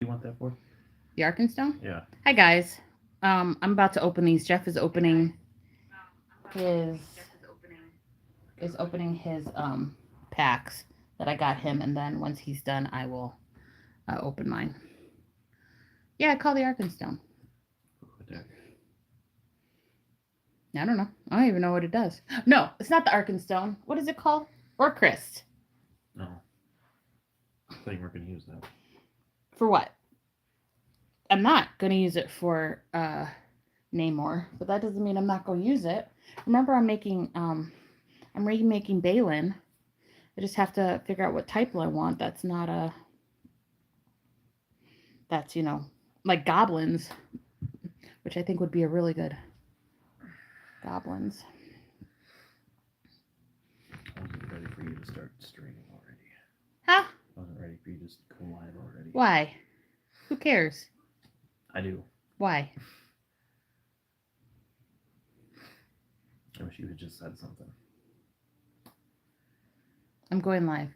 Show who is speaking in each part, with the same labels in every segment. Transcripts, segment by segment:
Speaker 1: you want that for?
Speaker 2: The Arkenstone?
Speaker 1: Yeah.
Speaker 2: Hi guys. I'm about to open these. Jeff his is opening his packs that I got him, and then once he's done, I will open mine. Yeah, I call the Arkenstone.
Speaker 1: What the heck?
Speaker 2: I don't know. I don't even know what it does. No, it's not the Arkenstone. What is it called? Or Christ?
Speaker 1: No. I thought you weren't going to use that.
Speaker 2: For what? I'm not gonna use it for Namor, but that doesn't mean I'm not gonna use it. Remember, I'm remaking Balin. I just have to figure out what type I want. That's not a that's like goblins, which I think would be a really good goblins.
Speaker 1: I wasn't ready for you to start streaming already.
Speaker 2: Huh?
Speaker 1: I wasn't ready for you to go live already.
Speaker 2: Why? Who cares?
Speaker 1: I do.
Speaker 2: Why?
Speaker 1: I wish you had just said something.
Speaker 2: I'm going live.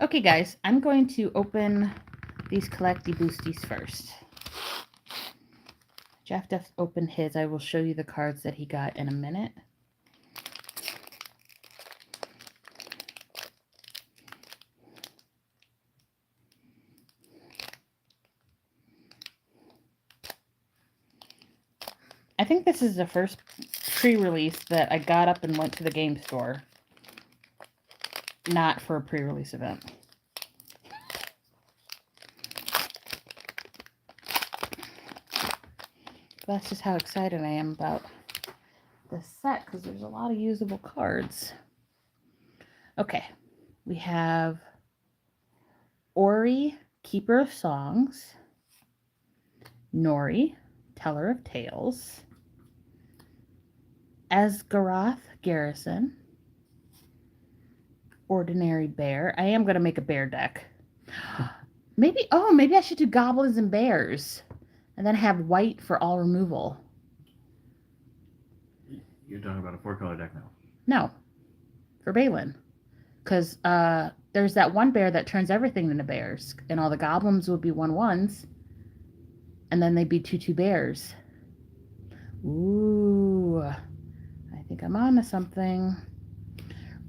Speaker 2: Okay, guys, I'm going to open these collecty boosties first. Jeff just opened his. I will show you the cards that he got in a minute. I think this is the first pre-release that I got up and went to the game store. Not for a pre-release event. That's just how excited I am about this set because there's a lot of usable cards. Okay, we have Ori, Keeper of Songs, Nori, Teller of Tales, Asgaroth Garrison, Ordinary Bear. I am going to make a bear deck. Maybe I should do goblins and bears. And then have white for all removal.
Speaker 1: You're talking about a 4-color deck now.
Speaker 2: No, for Balin. Because there's that one bear that turns everything into bears. And all the goblins would be 1/1s. And then they'd be 2/2 bears. Ooh. I think I'm on to something.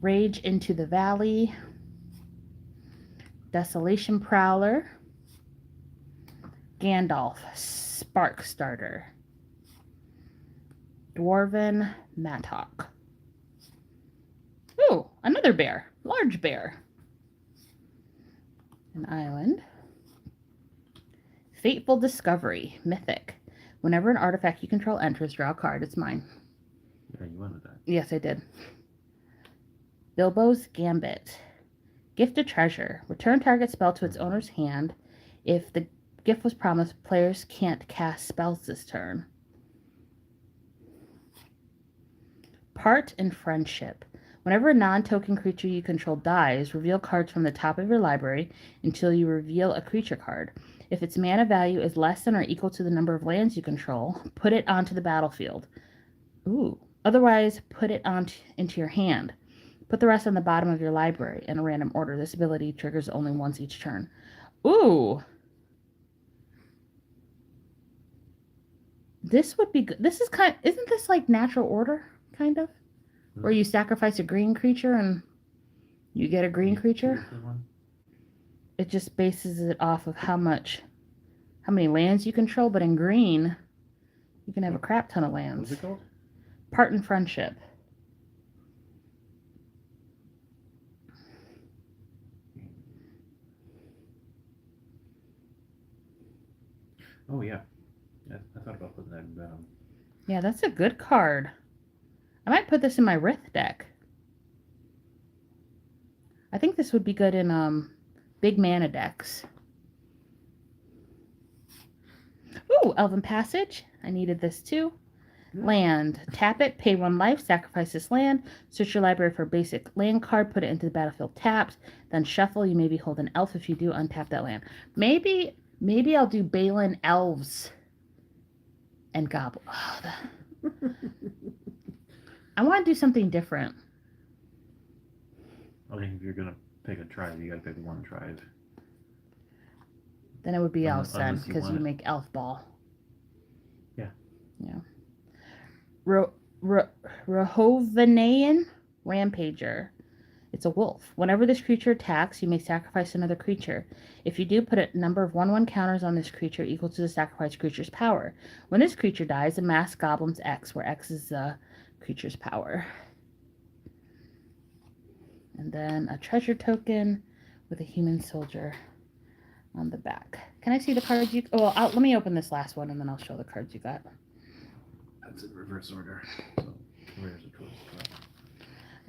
Speaker 2: Rage into the Valley. Desolation Prowler. Gandalf, Spark Starter. Dwarven Mattock. Ooh, another bear. Large bear. An island. Fateful Discovery, Mythic. Whenever an artifact you control enters, draw a card. It's mine.
Speaker 1: Yeah, you wanted that.
Speaker 2: Yes, I did. Bilbo's Gambit. Gift a treasure. Return target spell to its owner's hand. If the gift was promised, players can't cast spells this turn. Part and Friendship. Whenever a non-token creature you control dies, reveal cards from the top of your library until you reveal a creature card. If its mana value is less than or equal to the number of lands you control, put it onto the battlefield. Ooh. Otherwise, put it into your hand. Put the rest on the bottom of your library in a random order. This ability triggers only once each turn. Ooh. This would be good. This is isn't this like Natural Order, kind of? Where you sacrifice a green creature and you get a green creature? It just bases it off of how many lands you control, but in green, you can have a crap ton of lands.
Speaker 1: What's it called?
Speaker 2: Part and Friendship.
Speaker 1: Oh, yeah. I thought about putting that in down.
Speaker 2: Yeah, that's a good card. I might put this in my Rith deck. I think this would be good in big mana decks. Ooh, Elven Passage. I needed this too. Land. Tap it, pay 1 life, sacrifice this land, search your library for a basic land card, put it into the battlefield tapped, then shuffle. You maybe hold an elf. If you do, untap that land. Maybe I'll do Balin elves and goblin. Oh, I want to do something different.
Speaker 1: I think if you're going to pick a tribe, you got to pick one tribe.
Speaker 2: Then it would be elves then,
Speaker 1: unless you
Speaker 2: because you
Speaker 1: want it.
Speaker 2: make elf ball.
Speaker 1: Yeah.
Speaker 2: Yeah. Rehovenian Rampager. It's a wolf. Whenever this creature attacks, you may sacrifice another creature. If you do, put a number of 1/1 counters on this creature equal to the sacrificed creature's power. When this creature dies, amass Goblin's X, where X is the creature's power. And then a treasure token with a human soldier on the back. Can I see the cards you... Oh, well, let me open this last one, and then I'll show the cards you got.
Speaker 1: That's in reverse order. So, where's the code?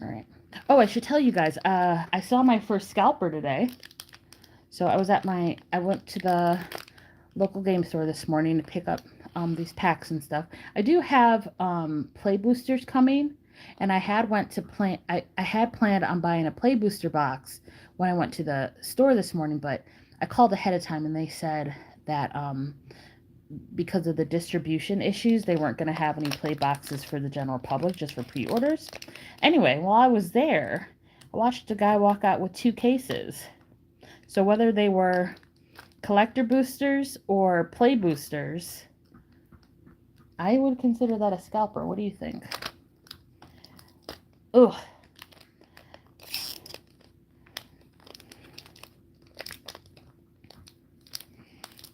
Speaker 2: All right. Oh, I should tell you guys, I saw my first scalper today. So I went to the local game store this morning to pick up these packs and stuff. I do have play boosters coming, and I had planned on buying a play booster box when I went to the store this morning, but I called ahead of time and they said that because of the distribution issues, they weren't going to have any play boxes for the general public, just for pre-orders. Anyway, while I was there, I watched a guy walk out with 2 cases. So whether they were collector boosters or play boosters, I would consider that a scalper. What do you think? Ugh.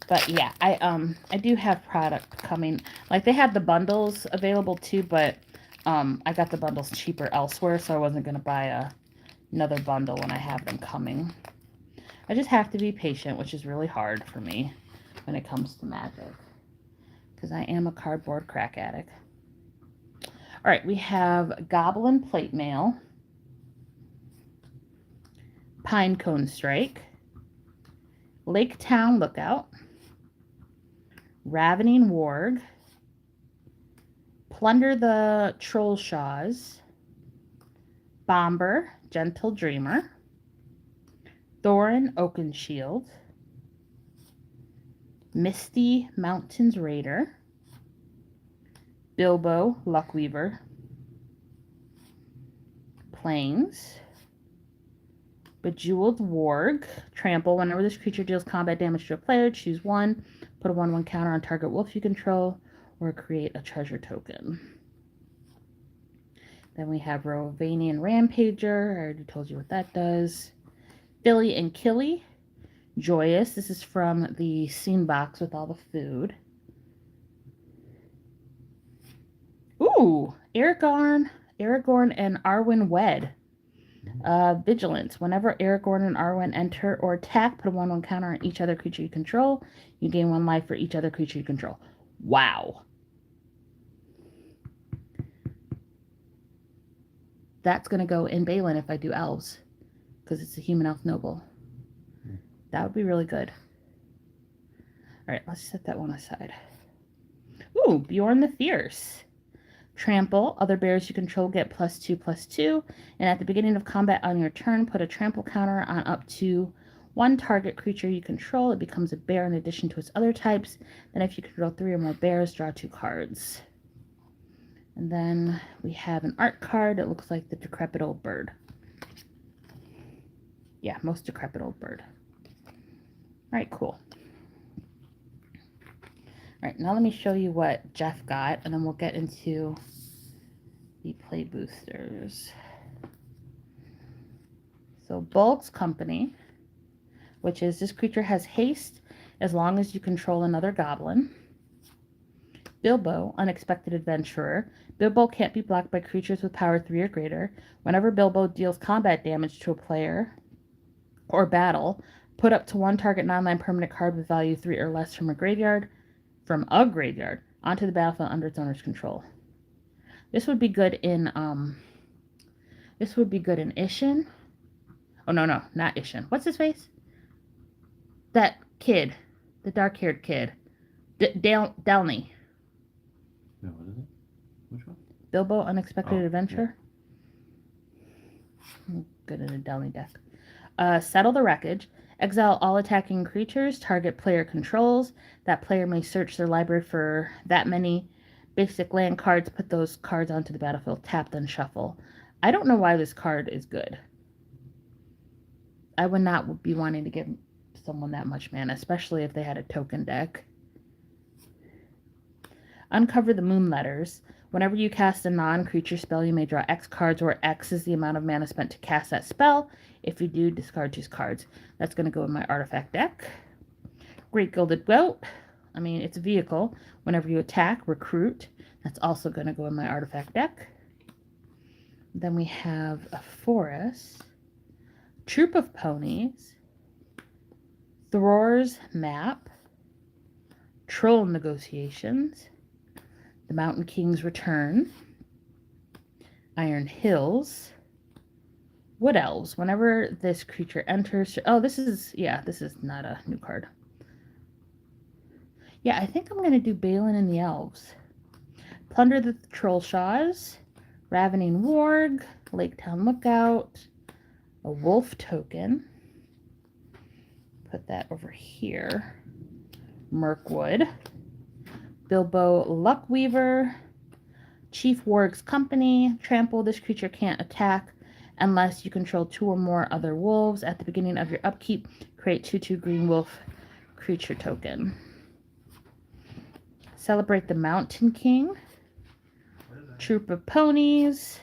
Speaker 2: But yeah, I do have product coming. Like, they had the bundles available too, but I got the bundles cheaper elsewhere, so I wasn't going to buy another bundle when I have them coming. I just have to be patient, which is really hard for me when it comes to Magic, because I am a cardboard crack addict. All right, we have Goblin Plate Mail, Pinecone Strike, Lake Town Lookout, Ravening Warg, Plunder the Trollshaws, Bomber, Gentle Dreamer, Thorin Oakenshield, Misty Mountains Raider, Bilbo Luckweaver, Plains, Bejeweled Warg, Trample. Whenever this creature deals combat damage to a player, choose one, put a 1/1 counter on target wolf you control, or create a treasure token. Then we have Rovanian Rampager. I already told you what that does. Philly and Killy, Joyous. This is from the scene box with all the food. Ooh, Aragorn and Arwen wed. Vigilance. Whenever Aragorn and Arwen enter or attack, put a 1/1 counter on each other creature you control. You gain 1 life for each other creature you control. Wow. That's going to go in Balin if I do elves, because it's a human elf noble. That would be really good. All right, let's set that one aside. Ooh, Bjorn the Fierce. Trample. Other bears you control get +2/+2. And at the beginning of combat on your turn, put a trample counter on up to 1 target creature you control. It becomes a bear in addition to its other types. Then if you control 3 or more bears, draw 2 cards. And then we have an art card. It looks like the decrepit old bird. Yeah, most decrepit old bird. All right, cool. All right, now let me show you what Jeff got, and then we'll get into the play boosters. So Bulk's Company, which is this creature has haste as long as you control another goblin. Bilbo, Unexpected Adventurer. Bilbo can't be blocked by creatures with power 3 or greater. Whenever Bilbo deals combat damage to a player or battle, put up to 1 target non-land permanent card with value 3 or less from a graveyard onto the battlefield under its owner's control. This would be good in Ishin. Oh no, not Ishin. What's his face? That kid, the dark-haired kid, Delny.
Speaker 1: No, what is it? Which one?
Speaker 2: Bilbo Unexpected Adventure.
Speaker 1: Yeah.
Speaker 2: Good in a Delny deck. Settle the Wreckage. Exile all attacking creatures target player controls. That player may search their library for that many basic land cards. Put those cards onto the battlefield. Tap, then shuffle. I don't know why this card is good. I would not be wanting to give someone that much mana, especially if they had a token deck. Uncover the Moon Letters. Whenever you cast a non-creature spell, you may draw X cards, where X is the amount of mana spent to cast that spell. If you do, discard 2 cards. That's going to go in my artifact deck. Great Gilded Goat. I mean, it's a vehicle. Whenever you attack, recruit. That's also going to go in my artifact deck. Then we have a Forest. Troop of Ponies. Thror's Map. Troll Negotiations. The Mountain King's Return. Iron Hills. Wood Elves. Whenever this creature enters... Oh, this is not a new card. Yeah, I think I'm going to do Balin and the Elves. Plunder the Trollshaws. Ravening Warg. Laketown Lookout. A Wolf Token. Put that over here. Mirkwood. Bilbo Luckweaver. Chief Warg's Company. Trample. This creature can't attack unless you control 2 or more other wolves. At the beginning of your upkeep, create 2/2 green wolf creature token. Celebrate the Mountain King. Troop of Ponies.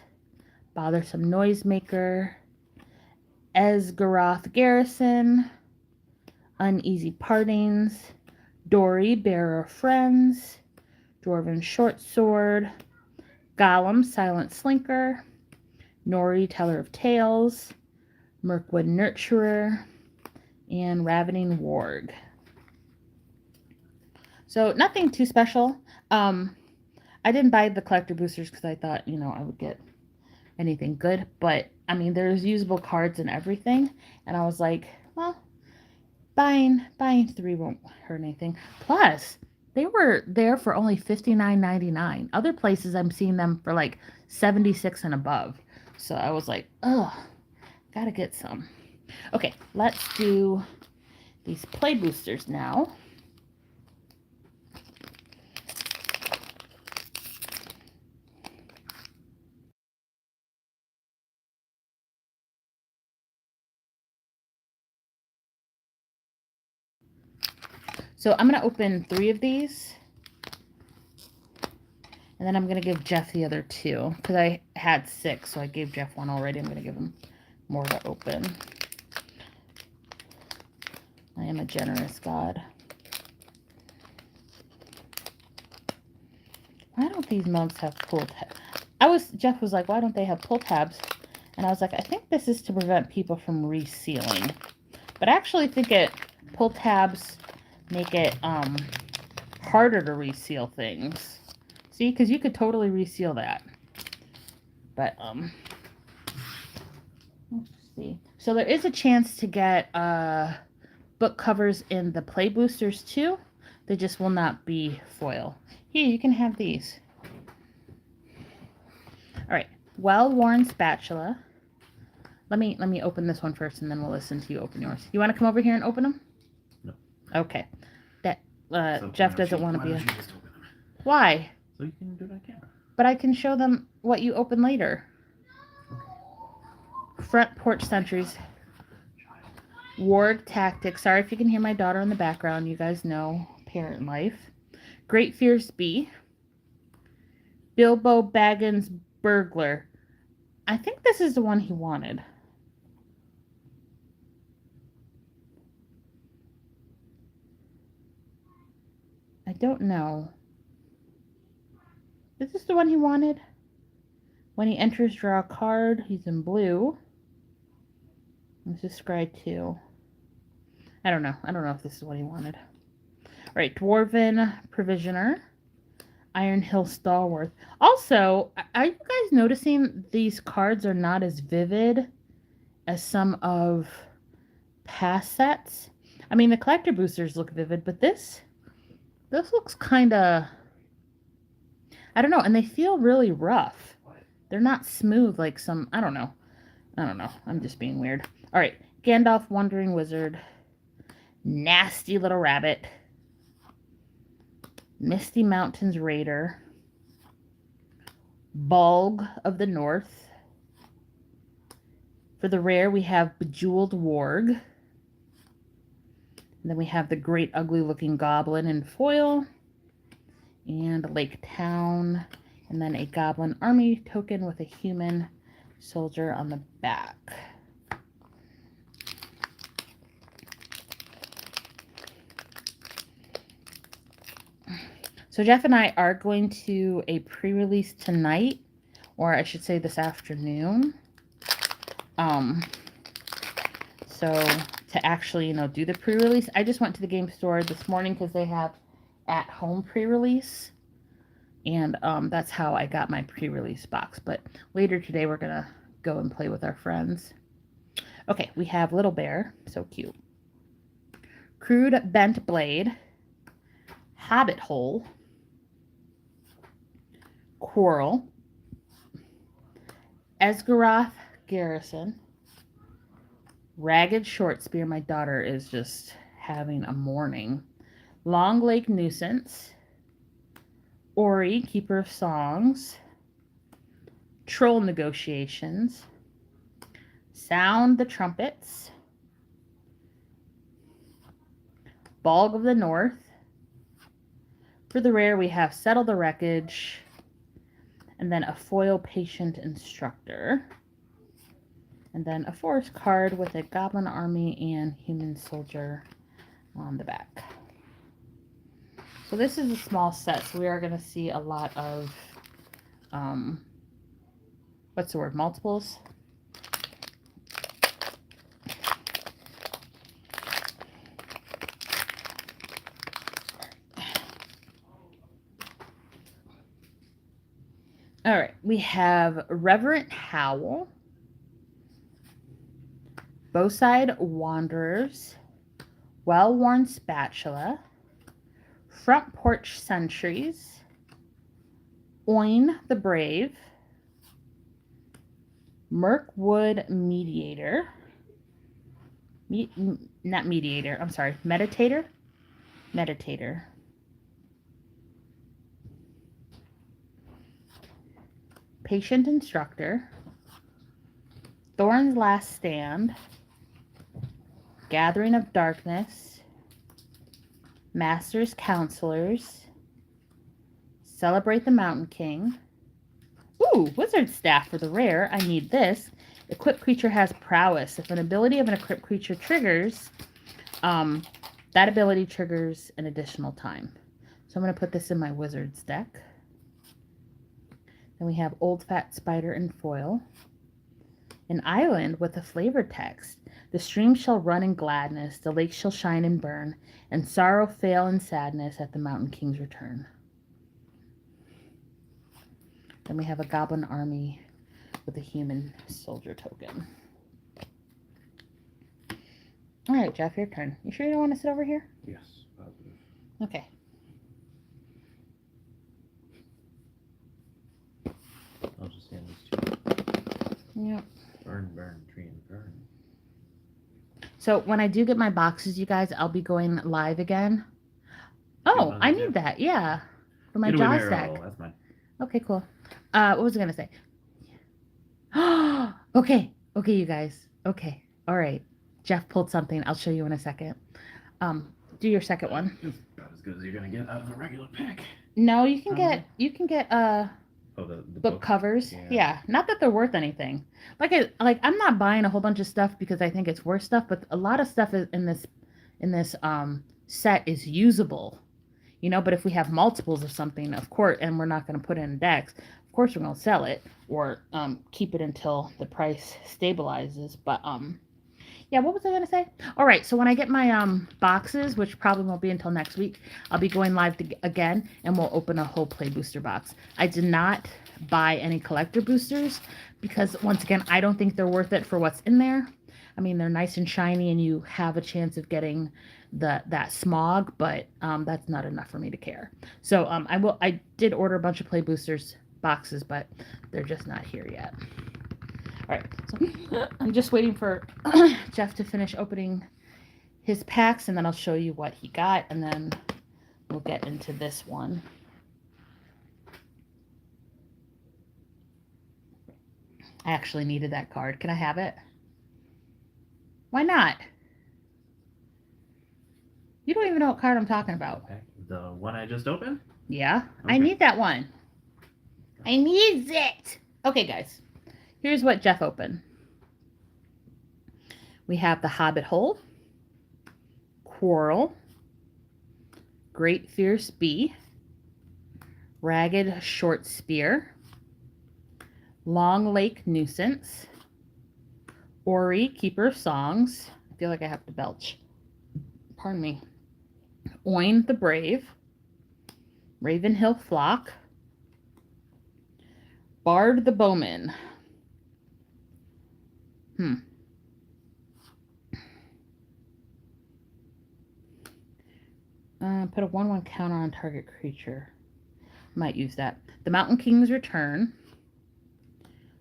Speaker 2: Bothersome Noisemaker. Esgaroth Garrison. Uneasy Partings. Dory, Bearer of Friends. Dwarven Short Sword. Gollum, Silent Slinker. Nori, Teller of Tales. Mirkwood Nurturer. And Ravening Warg. So nothing too special. I didn't buy the collector boosters because I thought, I would get anything good. But, I mean, there's usable cards and everything. And I was like, well, buying 3 won't hurt anything. Plus, they were there for only $59.99. Other places I'm seeing them for like $76 and above. So I was like, oh, gotta get some. Okay, let's do these play boosters now. So I'm going to open 3 of these. And then I'm going to give Jeff the other 2. Because I had 6, so I gave Jeff 1 already. I'm going to give him more to open. I am a generous God. Why don't these mugs have pull tabs? Jeff was like, why don't they have pull tabs? And I was like, I think this is to prevent people from resealing. But I actually think pull tabs make it harder to reseal things. See, because you could totally reseal that. But let's see. So there is a chance to get book covers in the play boosters too. They just will not be foil. Here, you can have these. All right, well-worn spatula. Let me open this one first, and then we'll listen to you open yours. You want to come over here and open them?
Speaker 1: No.
Speaker 2: Okay. That
Speaker 1: So
Speaker 2: Jeff doesn't want to be.
Speaker 1: Why don't you just open them?
Speaker 2: Why?
Speaker 1: So you can do it on camera.
Speaker 2: But I can show them what you open later.
Speaker 1: Okay.
Speaker 2: Front porch sentries. Warg tactics. Sorry if you can hear my daughter in the background. You guys know parent life. Great Fierce Bee. Bilbo Baggins Burglar. I think this is the one he wanted. I don't know. Is this the one he wanted? When he enters, draw a card. He's in blue. This is Scry 2. I don't know. I don't know if this is what he wanted. All right, Dwarven Provisioner. Iron Hill Stalwart. Also, are you guys noticing these cards are not as vivid as some of past sets? I mean, the collector boosters look vivid, but this looks kind of, I don't know, and they feel really rough. They're not smooth like some, I don't know. I'm just being weird. All right, Gandalf Wandering Wizard. Nasty Little Rabbit. Misty Mountains Raider. Bulg of the North. For the rare, we have Bejeweled Warg. And then we have the Great Ugly Looking Goblin in foil. And Lake Town. And then a Goblin Army token with a human soldier on the back. So Jeff and I are going to a pre-release tonight, or I should say this afternoon. So to actually, do the pre-release, I just went to the game store this morning because they have at-home pre-release. And that's how I got my pre-release box. But later today, we're going to go and play with our friends. Okay, we have Little Bear. So cute. Crude Bent Blade. Hobbit Hole. Quarrel. Esgaroth Garrison. Ragged Short Spear. My daughter is just having a morning. Long Lake Nuisance. Ori, Keeper of Songs. Troll Negotiations. Sound the Trumpets. Bulg of the North. For the rare, we have Settle the Wreckage. And then a foil Patient Instructor. And then a forest card with a Goblin Army and Human Soldier on the back. So this is a small set, so we are going to see a lot of, what's the word, multiples? All right, we have Reverent Howl, Bowside Wanderers, Well-Worn Spatula, Front Porch Sentries, Oin the Brave, Mirkwood Mediator, not Mediator, I'm sorry, Meditator, Patient Instructor, Thorn's Last Stand, Gathering of Darkness, Masters Counselors. Celebrate the Mountain King. Ooh, Wizard Staff for the rare. I need this. Equipped creature has prowess. If an ability of an equipped creature triggers, that ability triggers an additional time. So I'm going to put this in my Wizard's deck. Then we have Old Fat Spider and Foil. An island with a flavored text. The stream shall run in gladness, the lake shall shine and burn, and sorrow fail in sadness at the Mountain King's return. Then we have a goblin army with a human soldier token. All right, Jeff, your turn. You sure you don't want to sit over here?
Speaker 1: Yes, positive.
Speaker 2: Okay.
Speaker 1: I'll just hand these two.
Speaker 2: Yep.
Speaker 1: Burn, burn, tree and burn.
Speaker 2: So when I do get my boxes, you guys, I'll be going live again. Oh, I need that. Yeah. For my Jaws deck.
Speaker 1: That's mine.
Speaker 2: Okay, cool. What was I going to say? Okay. Okay, you guys. Okay. All right. Jeff pulled something. I'll show you in a second. Do your second one.
Speaker 1: It's about as good as you're gonna get out of a regular pack.
Speaker 2: No, you can get
Speaker 1: the
Speaker 2: book covers.
Speaker 1: Yeah.
Speaker 2: Yeah. Not that they're worth anything. I'm not buying a whole bunch of stuff because I think it's worth stuff, but a lot of stuff in this set is usable. You know, but if we have multiples of something, of course, and we're not going to put it in decks, of course we're going to sell it or keep it until the price stabilizes. But yeah, what was I going to say? All right, so when I get my boxes, which probably won't be until next week, I'll be going live again, and we'll open a whole play booster box. I did not buy any collector boosters because, once again, I don't think they're worth it for what's in there. I mean, they're nice and shiny, and you have a chance of getting that smog, but that's not enough for me to care. So I did order a bunch of play boosters boxes, but they're just not here yet. All right, so I'm just waiting for Jeff to finish opening his packs, and then I'll show you what he got, and then we'll get into this one. I actually needed that card. Can I have it? Why not? You don't even know what card I'm talking about.
Speaker 1: Okay. The one I just opened?
Speaker 2: Yeah,
Speaker 1: okay.
Speaker 2: I need that one. I need it. Okay, guys. Here's what Jeff opened. We have the Hobbit Hole, Quarrel, Great Fierce Bee, Ragged Short Spear, Long Lake Nuisance, Ori, Keeper of Songs. I feel like I have to belch. Pardon me. Oin the Brave, Ravenhill Flock, Bard the Bowman. Put a 1/1 counter on target creature. Might use that. The Mountain King's Return.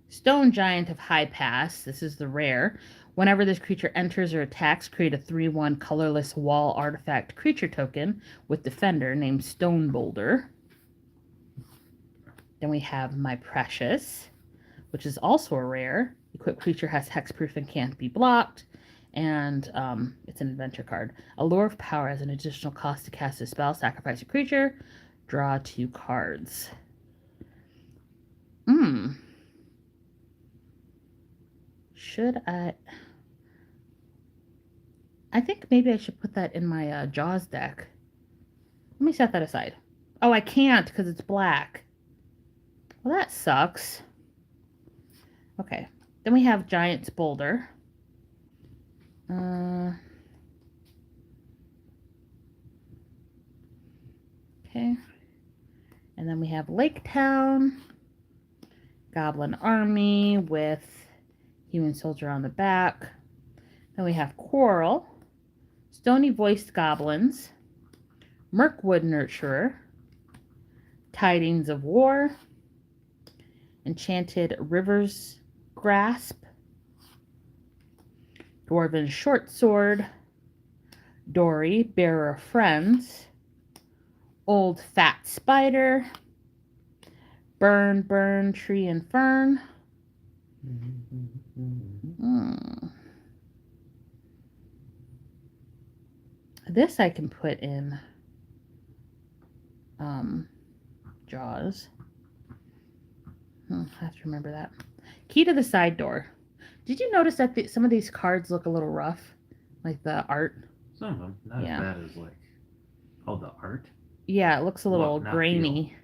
Speaker 2: Stone Giant of High Pass. This is the rare. Whenever this creature enters or attacks, create a 3/1 colorless wall artifact creature token with Defender named Stone Boulder. Then we have My Precious, which is also a rare. Equipped creature has hexproof and can't be blocked. And it's an adventure card. Allure of Power has an additional cost to cast a spell. Sacrifice a creature. Draw 2 cards. Should I think maybe I should put that in my Jaws deck. Let me set that aside. Oh, I can't because it's black. Well, that sucks. Okay. Then we have Giant's Boulder. Okay. And then we have Lake Town. Goblin Army with Human Soldier on the back. Then we have Quarrel. Stony Voiced Goblins. Mirkwood Nurturer. Tidings of War. Enchanted River's Grasp. Dwarven Short Sword. Dory, Bearer of Friends. Old Fat Spider. Burn, Burn, Tree and Fern. This I can put in Jaws. I have to remember that. Key to the side door. Did you notice that some of these cards look a little rough? Like the art?
Speaker 1: Some of them, not
Speaker 2: Yeah.
Speaker 1: as bad as like, oh, the art.
Speaker 2: Yeah, it looks a little
Speaker 1: Not
Speaker 2: grainy.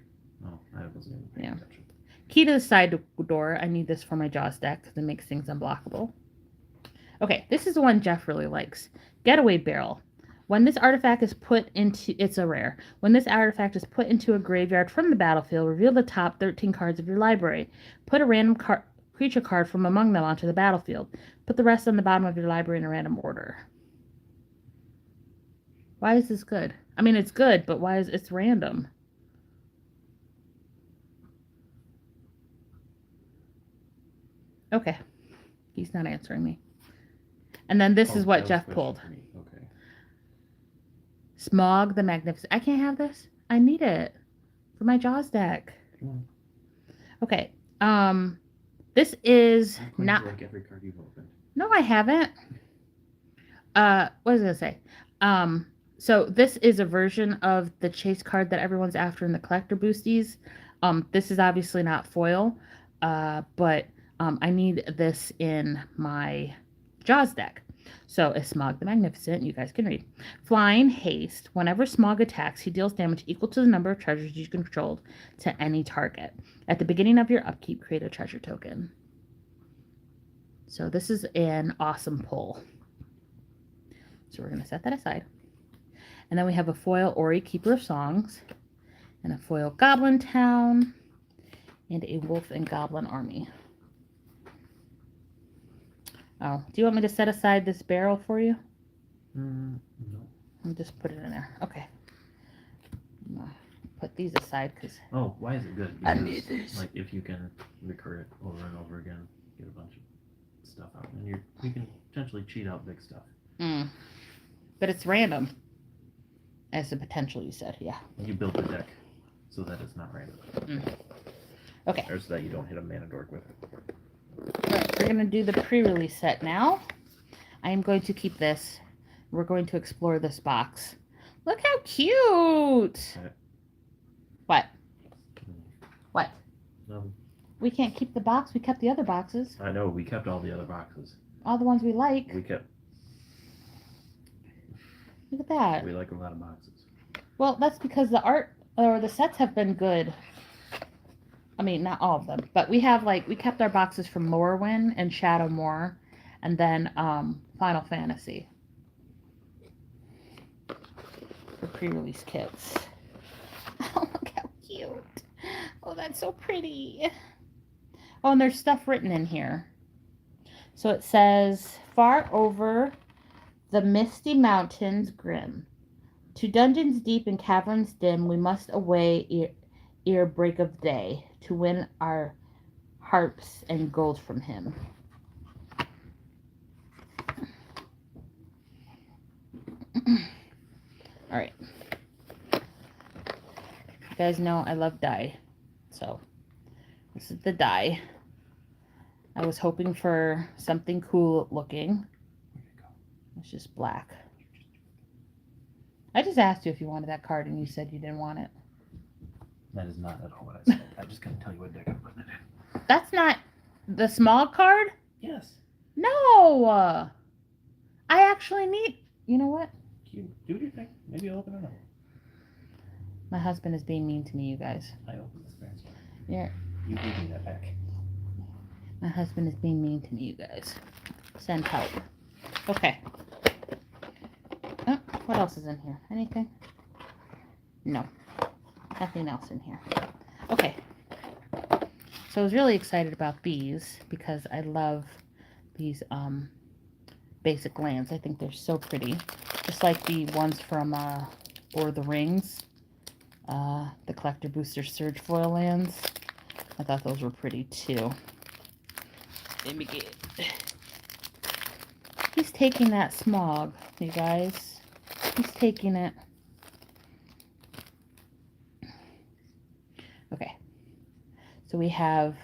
Speaker 1: Oh, I wasn't even paying attention.
Speaker 2: Key to the side door. I need this for my Jaws deck because it makes things unblockable. Okay, this is the one Jeff really likes. Getaway Barrel. When this artifact is put into, it's a rare. When this artifact is put into a graveyard from the battlefield, reveal the top 13 cards of your library. Put a random creature card from among them onto the battlefield. Put the rest on the bottom of your library in a random order. Why is this good? I mean, it's good, but why is it's random? Okay. He's not answering me. And then this is what Jeff pulled.
Speaker 1: Okay.
Speaker 2: Smog the Magnificent. I can't have this. I need it for my Jaws deck. Okay. This is not
Speaker 1: like every card you've opened.
Speaker 2: No, I haven't. What was I gonna say? So this is a version of the chase card that everyone's after in the collector boosties. This is obviously not foil, but I need this in my Jaws deck. So is Smog the Magnificent. You guys can read. Flying haste. Whenever Smog attacks, he deals damage equal to the number of treasures you controlled to any target. At the beginning of your upkeep, create a treasure token. So this is an awesome pull. So we're going to set that aside. And then we have a foil Ori, Keeper of Songs, and a foil Goblin Town, and a Wolf and Goblin Army. Oh, do you want me to set aside this barrel for you?
Speaker 1: No.
Speaker 2: I'll just put it in there. Okay. Put these aside because.
Speaker 1: Oh, why is it good?
Speaker 2: Because, I need this.
Speaker 1: Like, if you can recur it over and over again, get a bunch of stuff out, and you can potentially cheat out big stuff.
Speaker 2: But it's random, as the potential you said. Yeah.
Speaker 1: You build the deck so that it's not random.
Speaker 2: Okay.
Speaker 1: Or so that you don't hit a mana dork with it.
Speaker 2: Right, we're going to do the pre-release set now. I am going to keep this. We're going to explore this box. Look how cute! What? What?
Speaker 1: No.
Speaker 2: We can't keep the box. We kept the other boxes.
Speaker 1: I know. We kept all the other boxes.
Speaker 2: All the ones we like.
Speaker 1: We kept.
Speaker 2: Look at that.
Speaker 1: We like a lot of boxes.
Speaker 2: Well, that's because the art or the sets have been good. I mean, not all of them, but we have we kept our boxes from Morrowind and Shadowmoor, and then Final Fantasy for pre-release kits. Oh, look how cute! Oh, that's so pretty. Oh, and there's stuff written in here. So it says, "Far over the misty mountains grim, to dungeons deep and caverns dim, we must away ere break of day, to win our harps and gold from him." All right. You guys know I love dye. So this is the dye. I was hoping for something cool looking. It's just black. I just asked you if you wanted that card and you said you didn't want it.
Speaker 1: That is not at all what I said. I just couldn't tell you what deck I'm putting it in.
Speaker 2: That's not the small card?
Speaker 1: Yes.
Speaker 2: No! I actually need... You know what?
Speaker 1: You do your thing. Maybe I'll open it up.
Speaker 2: My husband is being mean to me, you guys.
Speaker 1: I opened this first.
Speaker 2: Yeah.
Speaker 1: You give me that back.
Speaker 2: My husband is being mean to me, you guys. Send help. Okay. Oh, what else is in here? Anything? No. Nothing else in here. Okay. So I was really excited about these because I love these basic lands. I think they're so pretty. Just like the ones from Lord of the Rings. The Collector Booster Surge Foil lands. I thought those were pretty too. Let me get... He's taking that smog, you guys. He's taking it. Okay. So we have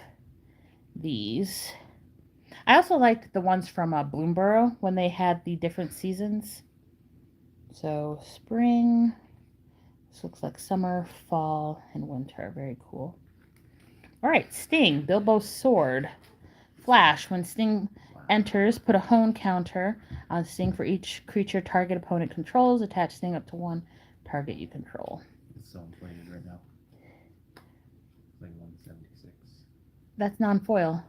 Speaker 2: these. I also liked the ones from Bloomborough when they had the different seasons. So spring, This looks like summer, fall, and winter. Very cool. All right, Sting, Bilbo's sword. Flash, when Sting enters, put a hone counter on Sting for each creature target opponent controls. Attach Sting up to one target you control.
Speaker 1: It's so inflated right now. It's like 176.
Speaker 2: That's non-foil.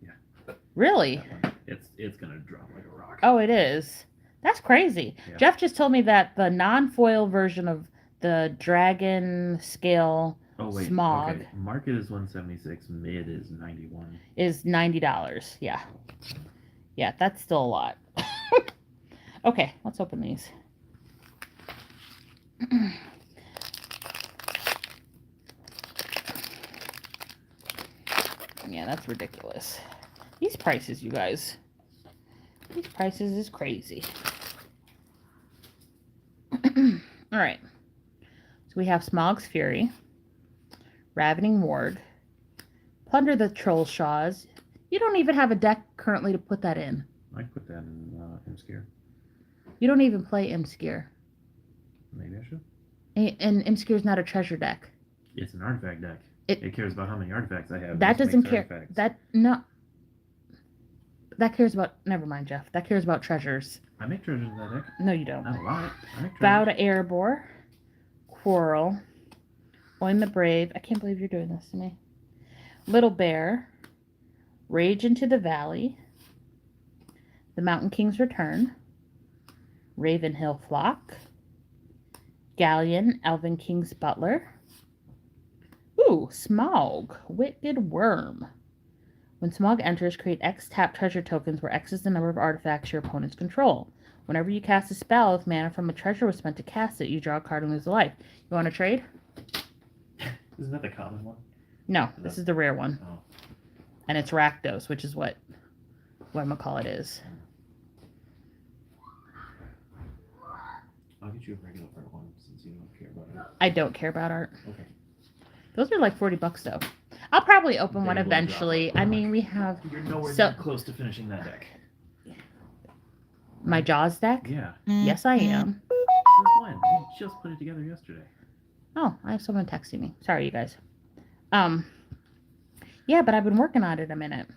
Speaker 1: Yeah.
Speaker 2: Really?
Speaker 1: It's gonna drop like a rock.
Speaker 2: Oh, it is. That's crazy.
Speaker 1: Yeah.
Speaker 2: Jeff just told me that the non-foil version of the dragon scale smog
Speaker 1: Okay. Market is 176. Mid is 91.
Speaker 2: is $90. Yeah. Yeah, that's still a lot. Okay, let's open these. Yeah, that's ridiculous. These prices, you guys. These prices is crazy. All right. So we have Smog's Fury, Ravening Ward, Plunder the Troll Shaws. You don't even have a deck currently to put that in.
Speaker 1: I put that in Imscare.
Speaker 2: You don't even play Imscare.
Speaker 1: Maybe I should.
Speaker 2: And Imscare's not a treasure deck.
Speaker 1: It's an artifact deck.
Speaker 2: It
Speaker 1: cares about how many artifacts I have.
Speaker 2: That doesn't care.
Speaker 1: Artifacts.
Speaker 2: That cares about. Never mind, Jeff. That cares about treasures.
Speaker 1: I make treasures in that deck.
Speaker 2: No, you don't.
Speaker 1: Not a lot. I make treasures.
Speaker 2: Bow to Erebor, Quarrel, Oin the Brave. I can't believe you're doing this to me. Little Bear, Rage into the Valley, The Mountain King's Return, Ravenhill Flock, Galleon, Elven King's Butler. Ooh, Smog, Wicked Worm. When Smog enters, create X tap treasure tokens where X is the number of artifacts your opponents control. Whenever you cast a spell, if mana from a treasure was spent to cast it, you draw a card and lose a life. You want to trade?
Speaker 1: Isn't that the common one?
Speaker 2: No, this is the rare one.
Speaker 1: Oh.
Speaker 2: And it's Rakdos, which is what I'm gonna call it is.
Speaker 1: I'll get you a regular art one since you don't care about it.
Speaker 2: I don't care about art.
Speaker 1: Okay.
Speaker 2: Those are like $40 though. I'll probably open one
Speaker 1: They will
Speaker 2: eventually.
Speaker 1: drop.
Speaker 2: I mean, we have
Speaker 1: You're nowhere
Speaker 2: So-
Speaker 1: near close to finishing that deck.
Speaker 2: my Jaws deck.
Speaker 1: Yeah.
Speaker 2: Yes, I am.
Speaker 1: Since when? You just put it together yesterday.
Speaker 2: Oh, I have someone texting me. Sorry, you guys. Yeah, but I've been working on it a minute.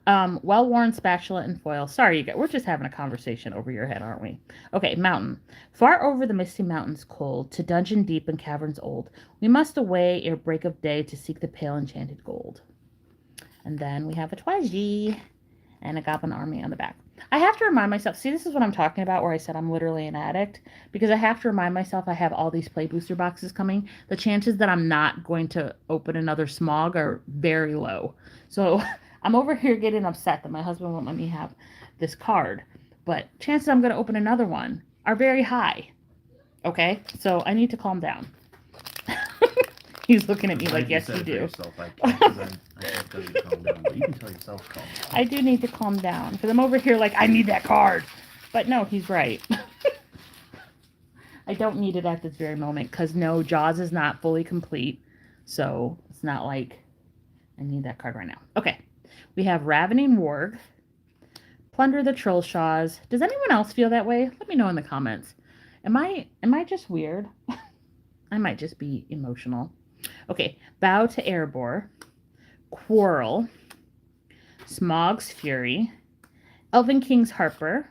Speaker 2: Well-worn spatula and foil. Sorry, you guys. We're just having a conversation over your head, aren't we? Okay, mountain. Far over the misty mountains cold, to dungeon deep and caverns old, we must away ere break of day to seek the pale enchanted gold. And then we have a Twaji and a goblin army on the back. I have to remind myself, see, this is what I'm talking about where I said I'm literally an addict, because I have to remind myself I have all these play booster boxes coming. The chances that I'm not going to open another Smog are very low. So I'm over here getting upset that my husband won't let me have this card, but chances I'm going to open another one are very high. Okay, so I need to calm down. He's looking at me like, yes, you do.
Speaker 1: Yourself, I can't, 'cause I can't tell you to calm down, but you can tell yourself to calm down.
Speaker 2: I do need to calm down because I'm over here like, I need that card. But no, he's right. I don't need it at this very moment because no, Jaws is not fully complete. So it's not like I need that card right now. Okay, we have Ravening Warg, Plunder the Troll Shaws. Does anyone else feel that way? Let me know in the comments. Am I just weird? I might just be emotional. Okay, Bow to Erebor, Quarrel, Smog's Fury, Elven King's Harper,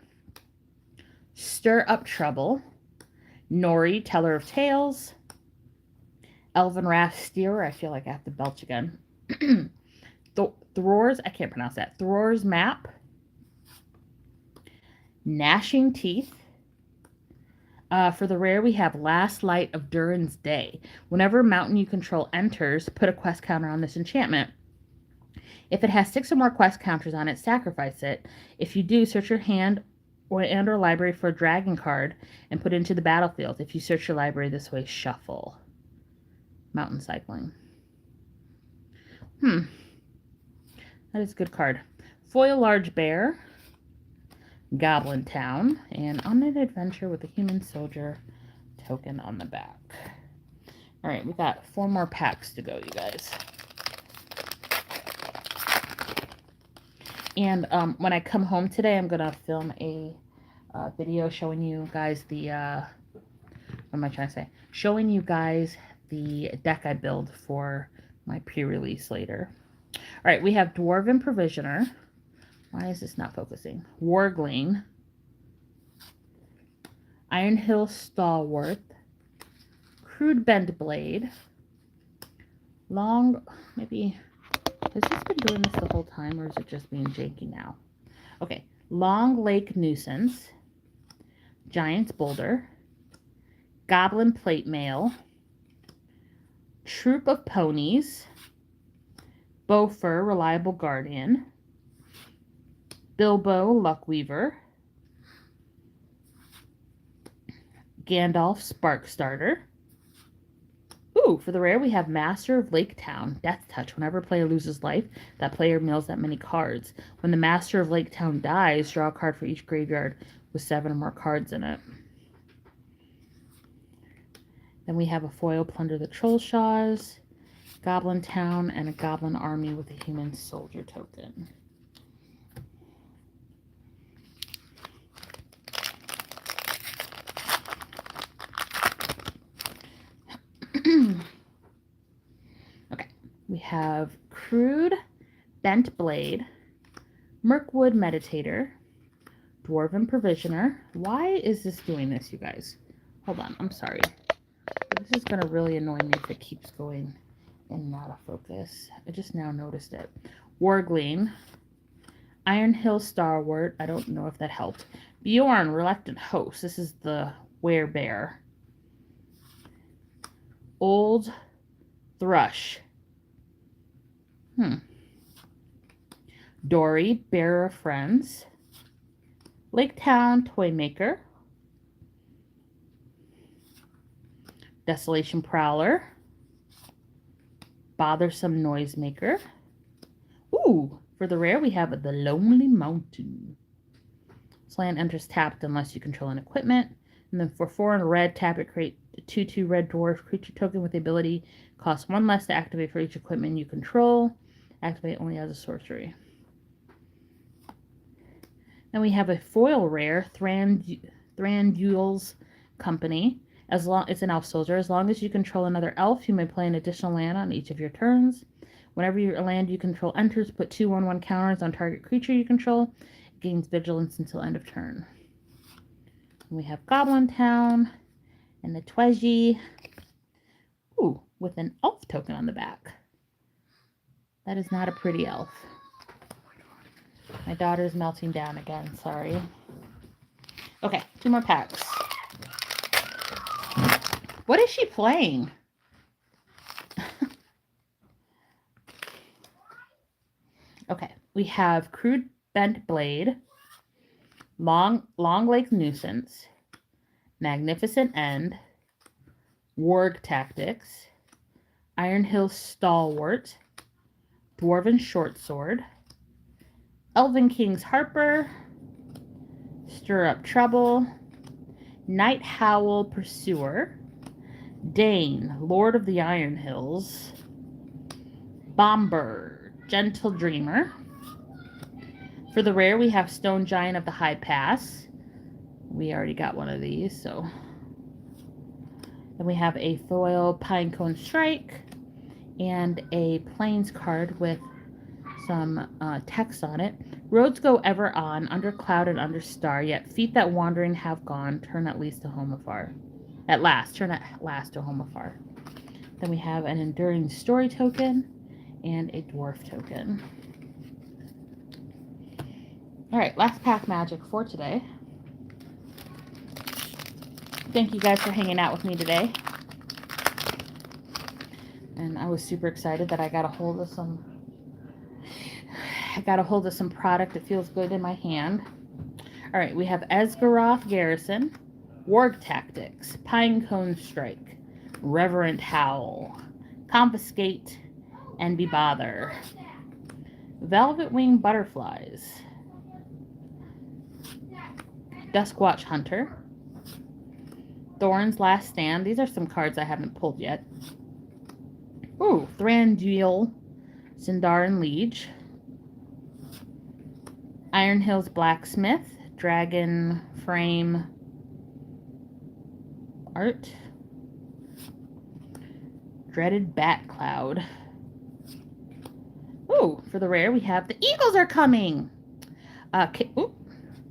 Speaker 2: Stir Up Trouble, Nori, Teller of Tales, Elven Wrath Steerer. I feel like I have to belch again. Thror's, I can't pronounce that. Thror's Map, Gnashing Teeth. For the rare, we have Last Light of Durin's Day. Whenever a mountain you control enters, put a quest counter on this enchantment. If it has 6 or more quest counters on it, sacrifice it. If you do, search your hand or library for a dragon card and put it into the battlefield. If you search your library this way, shuffle. Mountain Cycling. That is a good card. Foil Large Bear, Goblin Town, and On an Adventure with a Human Soldier token on the back. All right, we got 4 more packs to go, you guys. And when I come home today, I'm going to film a video showing you guys the am I trying to say? Showing you guys the deck I build for my pre-release later. All right, we have Dwarven Provisioner. Why is this not focusing? Warglane. Ironhill Stalwart. Crude Bent Blade. Long, maybe, has this been doing this the whole time or is it just being janky now? Okay, Long Lake Nuisance. Giant's Boulder. Goblin Plate Mail. Troop of Ponies. Beaufort, Reliable Guardian. Bilbo, Luckweaver. Gandalf, Spark Starter. Ooh, for the rare, we have Master of Lake Town, Death Touch. Whenever a player loses life, that player mills that many cards. When the Master of Lake Town dies, draw a card for each graveyard with 7 or more cards in it. Then we have a foil Plunder the Trollshaws, Goblin Town, and a Goblin Army with a Human Soldier token. Okay, we have Crude Bent Blade, Mirkwood Meditator, Dwarven Provisioner. Why is this doing this, you guys? Hold on, I'm sorry. This is going to really annoy me if it keeps going in and out of focus. I just now noticed it. Warglane, Ironhill Stalwart. I don't know if that helped. Bjorn, Reluctant Host. This is the Werebear. Old Thrush. Dory, Bearer of Friends. Lake Town, Toymaker. Desolation Prowler. Bothersome Noisemaker. Ooh, for the rare, we have the Lonely Mountain. This land enters tapped unless you control an equipment. And then for 4 and red, tap it, create a 2/2 red dwarf creature token with the ability costs 1 less to activate for each equipment you control. Activate only as a sorcery. Then we have a foil rare, Thranduil's Company. It's an elf soldier. As long as you control another elf, you may play an additional land on each of your turns. Whenever your land you control enters, put 2/1/1 counters on target creature you control. It gains vigilance until end of turn. And we have Goblin Town and the Twedgy. Ooh, with an elf token on the back. That is not a pretty elf. My daughter's melting down again, sorry. Okay, 2 more packs. What is she playing? Okay, we have Crude Bent Blade, Long Lake Nuisance, Magnificent End, Warg Tactics, Ironhill Stalwart, Dwarven Shortsword, Elven King's Harper, Stir Up Trouble, Night Howl Pursuer, Dane, Lord of the Iron Hills, Bomber, Gentle Dreamer. For the rare, we have Stone Giant of the High Pass. We already got one of these, so. Then we have a foil Pinecone Strike and a Plains card with some text on it. Roads go ever on, under cloud and under star, yet feet that wandering have gone, turn at least to home afar. At last, turn at last to home afar. Then we have an Enduring Story token and a Dwarf token. Alright, last pack magic for today. Thank you guys for hanging out with me today. And I was super excited that I got a hold of some product that feels good in my hand. Alright, we have Esgaroth Garrison, Warg Tactics, Pinecone Strike, Reverent Howl, Confiscate, and Be Bother, Velvet Wing Butterflies, Duskwatch Hunter, Thorn's Last Stand. These are some cards I haven't pulled yet. Ooh, Thranduil, Sindarin Liege, Ironhill's Blacksmith, Dragon Frame, art. Dreaded Bat Cloud. Ooh, for the rare, we have the Eagles are coming.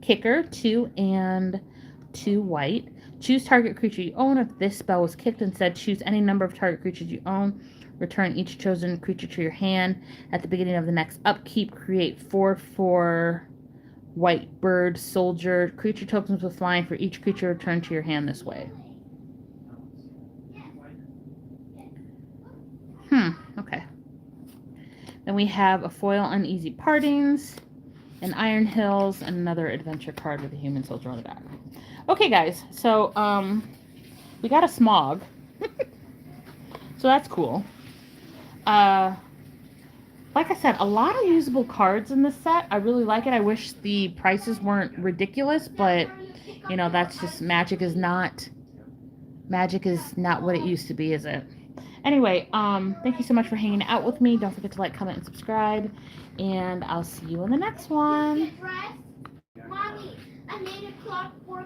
Speaker 2: Kicker, 2 and 2 white. Choose target creature you own. If this spell was kicked, instead choose any number of target creatures you own. Return each chosen creature to your hand. At the beginning of the next upkeep, create 4/4 white bird soldier creature tokens with flying for each creature returned to your hand this way. Okay. Then we have a foil Uneasy Partings, an Iron Hills, and another adventure card with a human soldier on the back. Okay, guys, so we got a Smog. So that's cool. Like I said, a lot of usable cards in this set. I really like it. I wish the prices weren't ridiculous, but you know, that's just Magic is not what it used to be, is it? Anyway, thank you so much for hanging out with me. Don't forget to like, comment, and subscribe. And I'll see you in the next one.
Speaker 3: Mommy, I made a clockwork